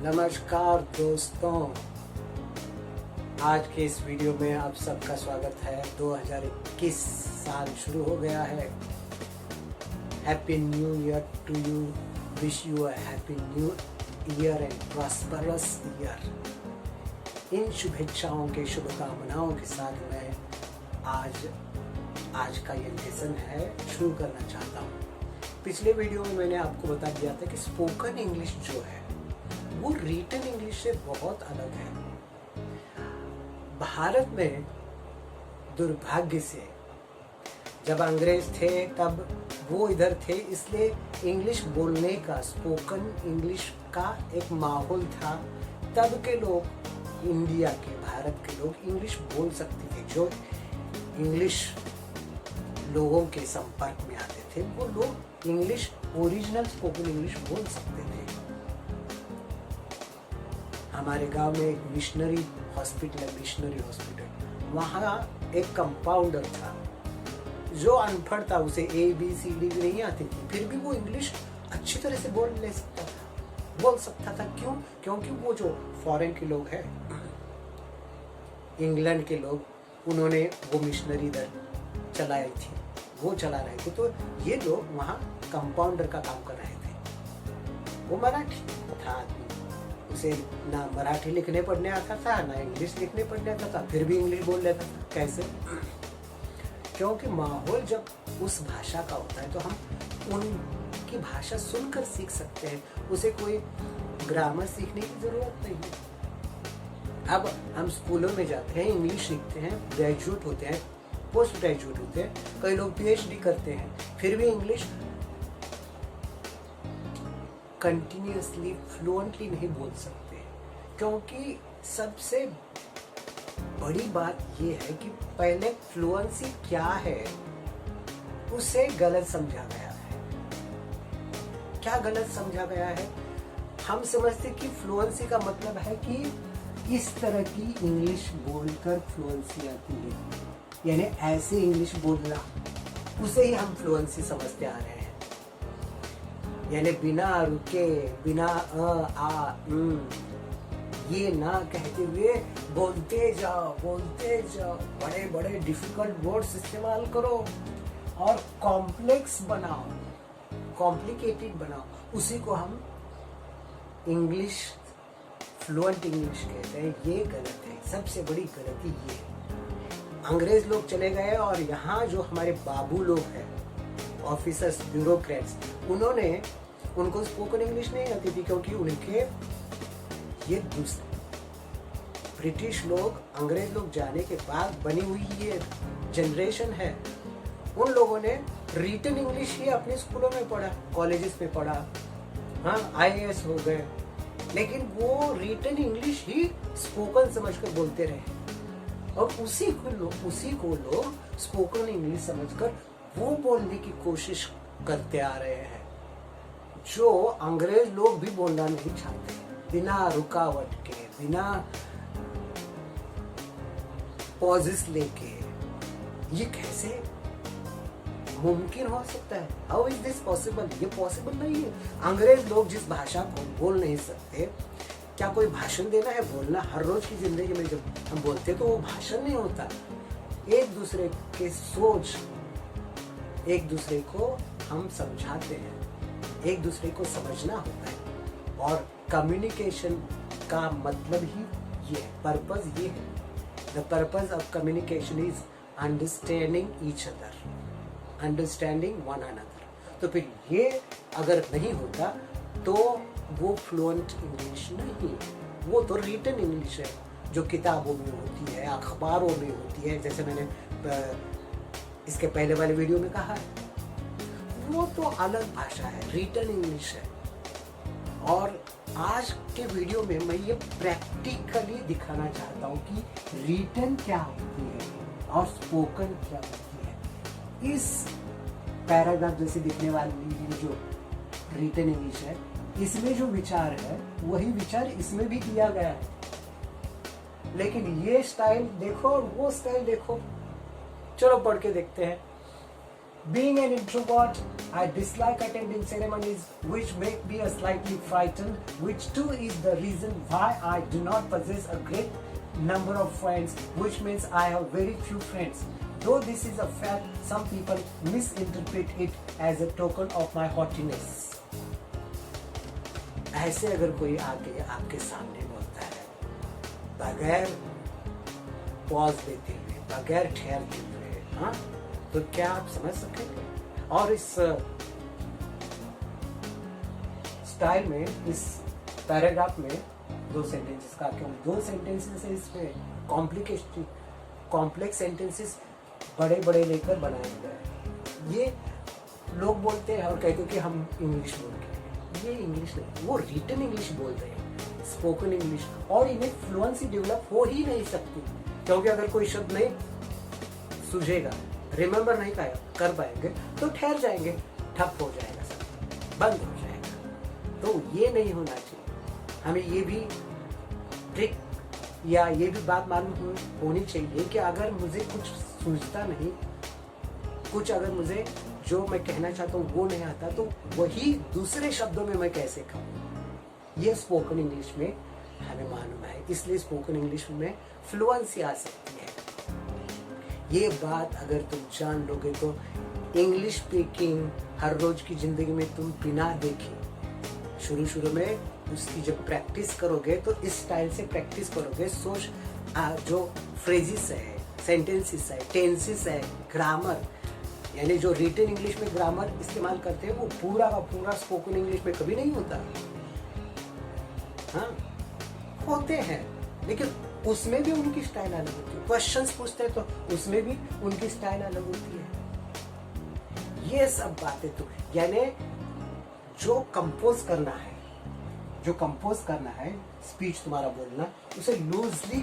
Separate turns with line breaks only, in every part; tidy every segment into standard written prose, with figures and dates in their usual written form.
नमस्कार दोस्तों, आज के इस वीडियो में आप सबका स्वागत है। 2021 साल शुरू हो गया है। Happy new year to you. Wish you a happy new year and prosperous year. इन शुभेच्छाओं के शुभकामनाओं के साथ मैं आज का ये लेसन है शुरू करना चाहता हूँ। पिछले वीडियो में मैंने आपको बता दिया था कि स्पोकन इंग्लिश जो है वो रिटन इंग्लिश से बहुत अलग है। भारत में दुर्भाग्य से जब अंग्रेज थे तब वो इधर थे, इसलिए इंग्लिश बोलने का, स्पोकन इंग्लिश का एक माहौल था। तब के लोग, इंडिया के, भारत के लोग इंग्लिश बोल सकते थे। जो इंग्लिश लोगों के संपर्क में आते थे वो लोग इंग्लिश, ओरिजिनल स्पोकन इंग्लिश बोल सकते थे। हमारे गांव में एक मिशनरी हॉस्पिटल, वहाँ एक कंपाउंडर था जो अनपढ़ था, उसे ABCD भी नहीं आती थी, फिर भी वो इंग्लिश अच्छी तरह से बोल सकता था। क्यों? क्योंकि वो जो फॉरेन के लोग हैं, इंग्लैंड के लोग, उन्होंने वो मिशनरी इधर चलाई थी, वो चला रहे थे, तो ये लोग वहाँ कंपाउंडर का काम कर रहे थे। वो मराठी था आदमी, उसे ना मराठी लिखने पढ़ने आता था, ना इंग्लिश लिखने पढ़ने आता था, फिर भी इंग्लिश बोल लेता था। कैसे? क्योंकि माहौल जब उस भाषा का होता है तो हम उनकी भाषा सुनकर सीख सकते हैं, उसे कोई ग्रामर सीखने की जरूरत नहीं है। अब हम स्कूलों में जाते हैं, इंग्लिश सीखते हैं, ग्रेजुएट होते हैं, पोस्ट ग्रेजुएट होते हैं, कई लोग PhD करते हैं, फिर भी इंग्लिश कंटिन्यूअसली फ्लुएंटली नहीं बोल सकते। क्योंकि सबसे बड़ी बात यह है कि पहले फ्लुएंसी क्या है उसे गलत समझा गया है। क्या गलत समझा गया है? हम समझते कि फ्लुएंसी का मतलब है कि इस तरह की इंग्लिश बोलकर फ्लुएंसी आती है, यानी ऐसे इंग्लिश बोलना, उसे ही हम फ्लुएंसी समझते आ रहे हैं। यानी बिना रुके, बिना ये ना कहते हुए बोलते जाओ, बड़े बड़े डिफिकल्ट वर्ड्स इस्तेमाल करो और कॉम्प्लेक्स बनाओ, कॉम्प्लिकेटेड बनाओ, उसी को हम इंग्लिश, फ्लुएंट इंग्लिश कहते हैं। ये गलत है, सबसे बड़ी गलती ये है। अंग्रेज लोग चले गए और यहाँ जो हमारे बाबू लोग हैं, ऑफिसर्स, ब्यूरोक्रेट्स, उनको स्पोकन इंग्लिश नहीं आती थी, क्योंकि उनके ये ब्रिटिश लोग, अंग्रेज लोग जाने के बाद बनी हुई ये जनरेशन है, उन लोगों ने रिटन इंग्लिश ही अपने स्कूलों में पढ़ा, कॉलेजेस में पढ़ा, हाँ, IAS हो गए, लेकिन वो रिटन इंग्लिश ही स्पोकन समझकर बोलते रहे और उसी को लोग स्पोकन इंग्लिश समझकर वो बोलने की कोशिश करते आ रहे हैं जो अंग्रेज लोग भी बोलना नहीं चाहते। बिना रुकावट के, बिना पॉजेस लेके, ये कैसे मुमकिन हो सकता है? How is this possible? ये पॉसिबल नहीं है। अंग्रेज लोग जिस भाषा को बोल नहीं सकते, क्या कोई भाषण देना है? बोलना हर रोज की जिंदगी में जब हम बोलते तो वो भाषण नहीं होता। एक दूसरे के सोच, एक दूसरे को हम समझाते हैं, एक दूसरे को समझना होता है। और कम्युनिकेशन का मतलब ही ये है, पर्पस ये है। The purpose of communication is understanding each other, understanding one another. तो फिर ये अगर नहीं होता तो वो फ्लुएंट इंग्लिश नहीं है, वो तो रिटन इंग्लिश है जो किताबों में होती है, अखबारों में होती है। जैसे मैंने इसके पहले वाले वीडियो में कहा है, वो तो अलग भाषा है, रिटन इंग्लिश है। और आज के वीडियो में मैं ये प्रैक्टिकली दिखाना चाहता हूँ कि रिटन क्या होती है और स्पोकन क्या होती है। इस पैराग्राफ जैसे दिखने वाली जो रिटन इंग्लिश है, इसमें जो विचार है वही विचार इसमें भी दिया गया है, लेकिन ये स्टाइल देखो और वो स्टाइल देखो। चलो पढ़ के देखते हैं। Being an introvert, I dislike attending ceremonies which make me a slightly frightened, which too is the reason why I do not possess a great number of friends, which means I have very few friends. Though this is a fact, some people misinterpret it as a token of my haughtiness. ऐसे अगर कोई आके आपके सामने बोलता है बगैर pause देते हुए, बगैर ठहरते हुए, हाँ, तो क्या आप समझ सकेंगे? और इस स्टाइल में, इस पैराग्राफ में 2 सेंटेंसेस का, क्यों 2 सेंटेंसेस है इसमें, कॉम्प्लेक्स सेंटेंसेस बड़े बड़े लेकर बनाए गए। ये लोग बोलते हैं और कहते हैं कि हम इंग्लिश बोल रहे हैं, ये इंग्लिश नहीं, वो रिटन इंग्लिश बोल रहे हैं, स्पोकन इंग्लिश, और इन्हें फ्लुएंसी डेवलप हो ही नहीं सकती, क्योंकि अगर कोई शब्द नहीं सूझेगा, रिमेम्बर नहीं कर पाएंगे तो ठहर जाएंगे, ठप हो जाएगा, सब बंद हो जाएगा। तो ये नहीं होना चाहिए। हमें ये भी ट्रिक या ये भी बात मालूम होनी चाहिए कि अगर मुझे कुछ सूझता नहीं, कुछ अगर मुझे जो मैं कहना चाहता हूँ वो नहीं आता, तो वही दूसरे शब्दों में मैं कैसे कहूँ। ये स्पोकन इंग्लिश में हमें मालूम है, इसलिए स्पोकन इंग्लिश में फ्लुएंसी आ सकती है। ये बात अगर तुम जान लोगे तो इंग्लिश स्पीकिंग हर रोज की जिंदगी में तुम बिना देखे शुरू में उसकी जब प्रैक्टिस करोगे तो इस स्टाइल से प्रैक्टिस करोगे, सोच जो फ्रेजेस है, सेंटेंसेस है, टेंसेस है, ग्रामर, यानी जो रिटन इंग्लिश में ग्रामर इस्तेमाल करते हैं वो पूरा का पूरा स्पोकन इंग्लिश में कभी नहीं होता। हाँ, होते हैं, लेकिन उसमें भी उनकी स्टाइल अलग होती है। क्वेश्चंस पूछते हैं तो उसमें भी उनकी स्टाइल अलग होती है। ये सब बातें तो यानी जो कंपोज करना है स्पीच तुम्हारा बोलना, उसे लूजली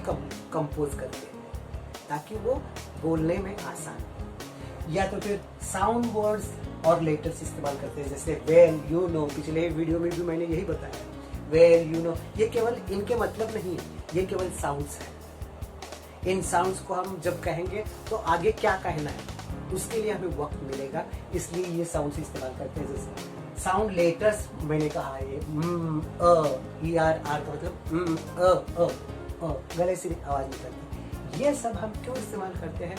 कंपोज करते हैं ताकि वो बोलने में आसान हो। या तो फिर साउंड वर्ड्स और लेटर्स इस्तेमाल करते हैं, जैसे वेल, यू नो, पिछले वीडियो में भी मैंने यही बताया, वेल, यू नो, ये केवल इनके मतलब नहीं है, ये केवल साउंड्स है। इन साउंड्स को हम जब कहेंगे तो आगे क्या कहना है उसके लिए हमें वक्त मिलेगा, इसलिए ये साउंड्स इस्तेमाल करते हैं। जैसे साउंड लेटर्स मैंने कहा, ये ई आर आर का मतलब गले से आवाज निकलती है। ये सब हम क्यों इस्तेमाल करते हैं?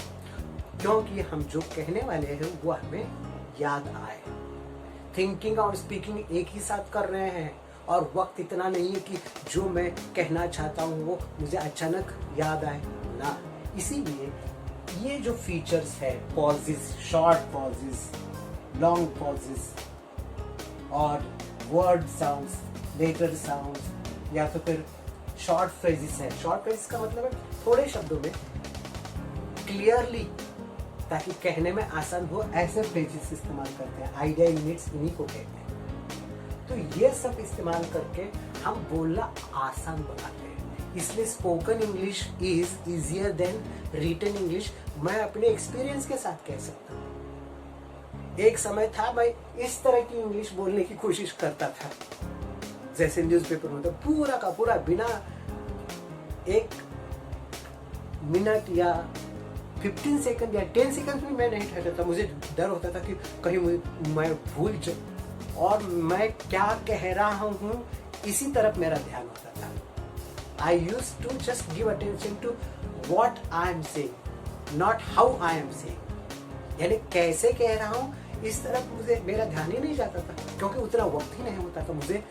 क्योंकि हम जो कहने वाले हैं वो हमें याद आए। थिंकिंग और स्पीकिंग एक ही साथ कर रहे हैं और वक्त इतना नहीं है कि जो मैं कहना चाहता हूँ वो मुझे अचानक याद आए ना। इसीलिए ये जो फीचर्स है, pauses, short pauses, long pauses और वर्ड साउंड्स, लेटर साउंड्स, या तो फिर शॉर्ट फ्रेजेस है। शॉर्ट फ्रेजेस का मतलब है थोड़े शब्दों में क्लियरली, ताकि कहने में आसान हो, ऐसे फ्रेजेस इस्तेमाल करते हैं। आइडिया यूनिट्स इन्हीं को कहते हैं। तो ये सब इस्तेमाल करके हम बोलना आसान बनाते हैं। इसलिए spoken English is easier than written English. मैं अपने एक्सपीरियंस के साथ कह सकता हूँ। एक समय था मैं इस तरह की इंग्लिश बोलने की कोशिश करता था, जैसे न्यूज़पेपर में, तो पूरा का पूरा बिना 1 मिनट या 15 सेकंड या 10 सेकंड भी मैं नहीं ठहरता था। मुझे डर होता था कि कहीं मैं भूल जाऊं और मैं क्या कह रहा हूँ, इसी तरफ मेरा ध्यान होता था। I used to just give attention to what I am saying, not how I am saying. यानी कैसे कह रहा हूँ इस तरफ मुझे मेरा ध्यान ही नहीं जाता था, क्योंकि उतना वक्त ही नहीं होता था। मुझे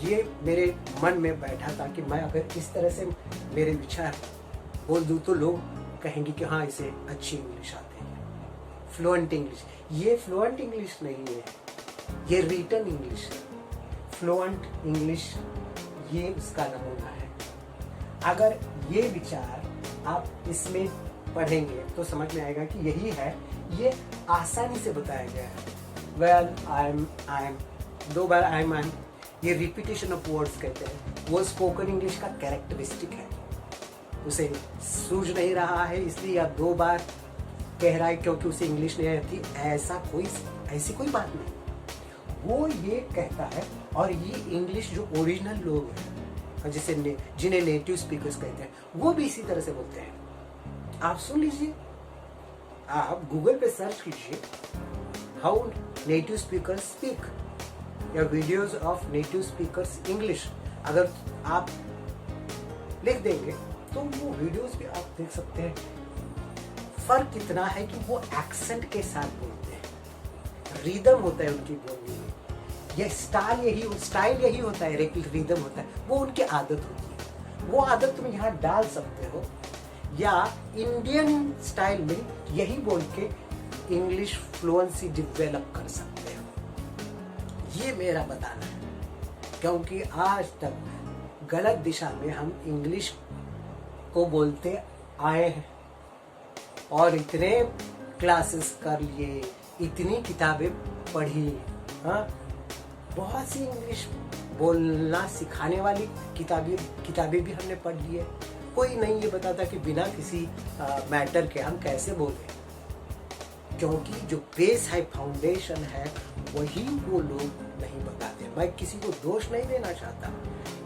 ये मेरे मन में बैठा था कि मैं अगर इस तरह से मेरे विचार बोल दूँ तो लोग कहेंगे कि हाँ, इसे अच्छी इंग्लिश आती है, फ्लुएंट इंग्लिश। ये फ्लुएंट इंग्लिश नहीं है, ये रिटन इंग्लिश है। फ्लुएंट इंग्लिश ये उसका नमूना है। अगर ये विचार आप इसमें पढ़ेंगे तो समझ में आएगा कि यही है, ये आसानी से बताया गया है। Well, I am 2 bar I am, ये रिपीटेशन ऑफ वर्ड्स कहते हैं। वो स्पोकन इंग्लिश का कैरेक्टरिस्टिक है। उसे सूझ नहीं रहा है इसलिए आप 2 बार कह रहा है क्योंकि उसे इंग्लिश नहीं आती, ऐसी कोई बात नहीं। वो ये कहता है, और ये इंग्लिश जो ओरिजिनल लोग हैं, जिन्हें नेटिव स्पीकर्स कहते हैं, वो भी इसी तरह से बोलते हैं। आप सुन लीजिए, आप गूगल पे सर्च कीजिए, हाउ नेटिव स्पीकर स्पीक या videos of native speakers English अगर आप लिख देंगे तो वो वीडियोस भी आप देख सकते हैं। फर्क इतना है कि वो एक्सेंट के साथ बोलते हैं, रिदम होता है उनकी बोलने में, ये स्टाइल यही होता है, रिदम होता है, वो उनकी आदत होती है। वो आदत तुम यहाँ डाल सकते हो या इंडियन स्टाइल में यही बोल के इंग्लिश फ्लुएंसी डेवलप कर सकते हो। ये मेरा बताना है, क्योंकि आज तक गलत दिशा में हम इंग्लिश को बोलते आए हैं और इतने क्लासेस कर लिए, इतनी किताबें पढ़ी, हाँ, बहुत सी इंग्लिश बोलना सिखाने वाली किताबें भी हमने पढ़ ली है। कोई नहीं ये बताता कि बिना किसी मैटर के हम कैसे बोलें, क्योंकि जो बेस है, फाउंडेशन है, वही वो लोग नहीं बताते। मैं किसी को दोष नहीं देना चाहता,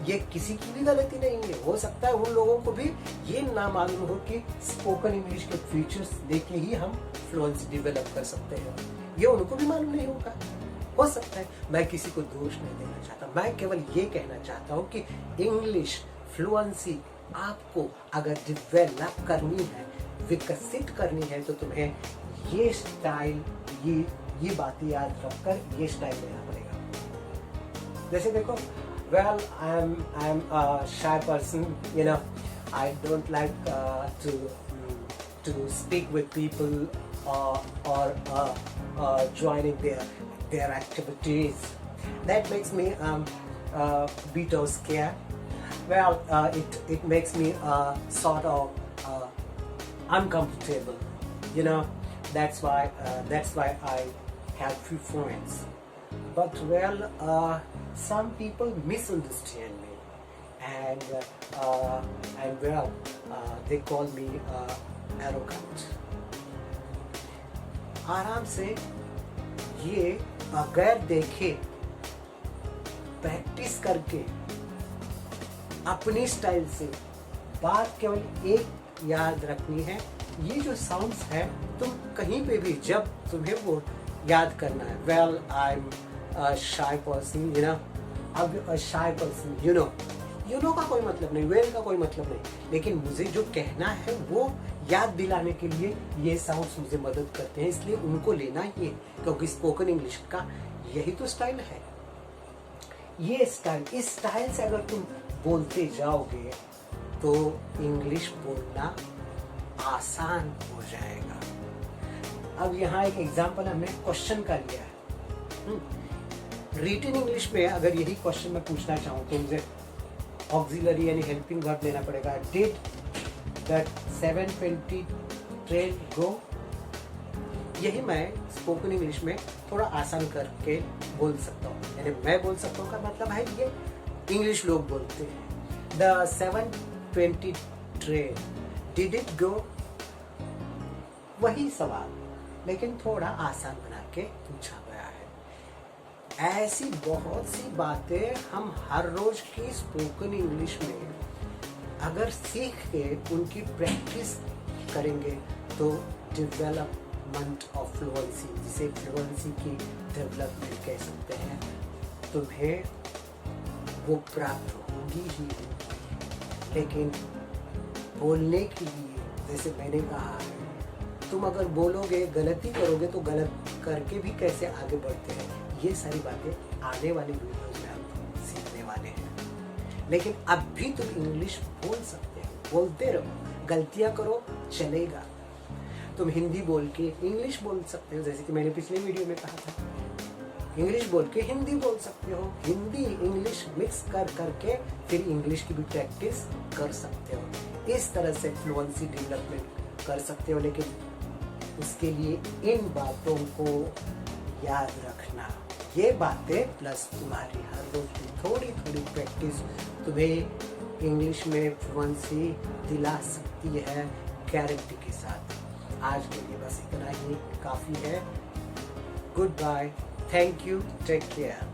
ये किसी की भी गलती नहीं है। हो सकता है उन लोगों को भी ये ना मालूम हो कि स्पोकन इंग्लिश के फीचर्स देख के ही हम फ्लुएंसी डेवलप कर सकते हैं, ये उनको भी मालूम नहीं होगा, हो सकता है। मैं किसी को दोष नहीं देना चाहता, मैं केवल ये कहना चाहता हूँ कि इंग्लिश फ्लुएंसी आपको अगर डेवलप करनी है, विकसित करनी है, तो तुम्हें ये स्टाइल, ये बातें याद रखकर ये स्टाइल लेना पड़ेगा। जैसे देखो, well, I'm a shy person, you know, I don't like to speak with people or joining their activities. That makes me a bit of scared. Well, it makes me sort of uncomfortable, you know. That's why I have few friends. But well, some people misunderstand me, and well, they call me arrogant. आराम से ये बगैर देखे, practice करके, अपनी style से बात केवल एक याद रखनी है। ये जो साउंड्स है, तुम कहीं पे भी जब तुम्हें वो याद करना है, well, I'm a shy person, you know, अब a shy person, you know का कोई मतलब नहीं, well का कोई मतलब नहीं, लेकिन मुझे जो कहना है वो याद दिलाने के लिए ये साउंड्स मुझे मदद करते हैं, इसलिए उनको लेना ही है, क्योंकि स्पोकन इंग्लिश का यही तो स्टाइल है। ये स्टाइल, इस स्टाइल से अगर तुम बोलते जाओगे तो इंग्लिश बोलना आसान हो जाएगा। अब यहाँ एक एग्जांपल हमने क्वेश्चन का लिया है। रिटन इंग्लिश में अगर यही क्वेश्चन मैं पूछना चाहूँ तो मुझे ऑक्सिलरी यानी हेल्पिंग वर्ब लेना पड़ेगा। डिड दैट 7:20 ट्रेन गो? यही मैं स्पोकन इंग्लिश में थोड़ा आसान करके बोल सकता हूँ, यानी मैं बोल सकता हूँ का मतलब है ये इंग्लिश लोग बोलते हैं। The 7:20 train, did it go? वही सवाल, लेकिन थोड़ा आसान बना के पूछा गया है। ऐसी बहुत सी बातें हम हर रोज की स्पोकन इंग्लिश में अगर सीख के उनकी प्रैक्टिस करेंगे तो डेवलपमेंट ऑफ फ्लुएंसी, जिसे फ्लुएंसी की डेवलपमेंट कह सकते हैं, तुम्हें वो प्राप्त होगी ही। लेकिन बोलने के लिए, जैसे मैंने कहा है, तुम अगर बोलोगे, गलती करोगे तो गलत करके भी कैसे आगे बढ़ते हैं, ये सारी बातें आने वाली वीडियोस में हम सीखने वाले हैं। लेकिन अब भी तुम इंग्लिश बोल सकते हो, बोलते रहो, गलतियां करो, चलेगा। तुम हिंदी बोल के इंग्लिश बोल सकते हो, जैसे कि मैंने पिछले वीडियो में कहा था, इंग्लिश बोल के हिंदी बोल सकते हो, हिंदी इंग्लिश मिक्स करके फिर इंग्लिश की भी प्रैक्टिस कर सकते हो। इस तरह से फ्लुएंसी डेवलपमेंट कर सकते हो, लेकिन उसके लिए इन बातों को याद रखना। ये बातें प्लस तुम्हारी हर रोज की थोड़ी थोड़ी प्रैक्टिस तुम्हें इंग्लिश में फ्लुएंसी दिला सकती है, गारंटी के साथ। आज के लिए बस इतना ही काफ़ी है। Good bye, thank you, take care.